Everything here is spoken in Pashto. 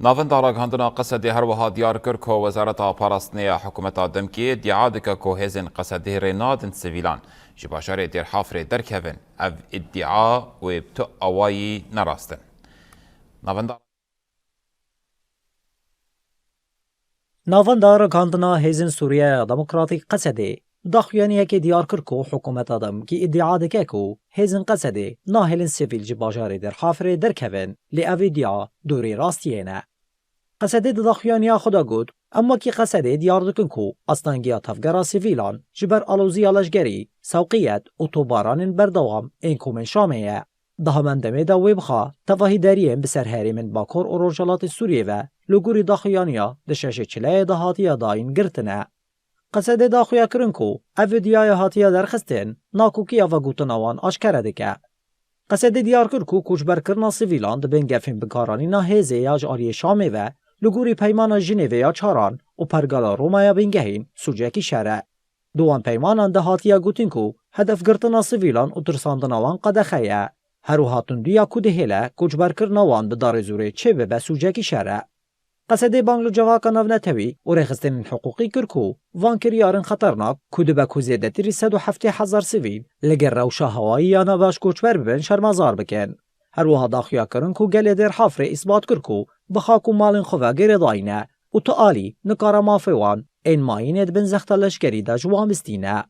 نافندارا هندنا قصدي هروها ديار كركو وزارة باراستنية حكومة دمكي ادعاء كوهيزن قصدي ريناد سيفيلان جباشر دير حافر دركفن اف ادعاء وبتو اواي نراستن نافندار كاندنا هيزن سوريا ديمقراطيك قصدي داخوانية كي ديار كركو حكومة دم كي ادعاء دكاكو هيزن قصدي ناهلن سيفيل جباشر دير حافر دركفن لأفيديا دوري راستينا قصدي داخوانية خدا قد اما كي قصدي ديار دكنكو اصلانجيا تفقرا سيفيلان جبر الوزي لشگري سوقيت اوتوباران بردوام انكو من شامية ده من دميدا ويبخا تفاهي داريين بسرهاري من باكور اوروجالات السورية و لگوری داخوانيا دشاش چلای دهاتيا داين گرتنا قصد داخويا کرنکو افیدیای هاتيا درخستن ناکوکی و گوتناوان آشکره دکه قصد دیار کرکو کوچبر کرنا سیویلان دبن گفین بکارانی نا هزه یاج آری شامه و لگوری پیمان جنیوه یا چاران و پرگالا رومایا بنگهین سوجاکی شره دوان پیمانان دهاتيا گوتنکو هدف گرتنا سیویلان و ترساندناوان قدخیه هرو هاتون دیا کوده هله کوچبر کرناوان بدار زوره چه به سوجاکی شره قصدي بانجلو جواكا نافنتوي ورخصتن حقوقي كركو وان كريارن خطرناك كودبا كوزيدة تري 170,000 سيفيل لقر روشا هوائي انا باش كوچبر ببن شرمازار بكن هروها داخويا كرنكو قال دير حافر اثبات كركو بخاكو مالن خفا غير ضاينه وتقالي نكارا مافيوان ان ماينت بن زختلش كريدا جوامستينه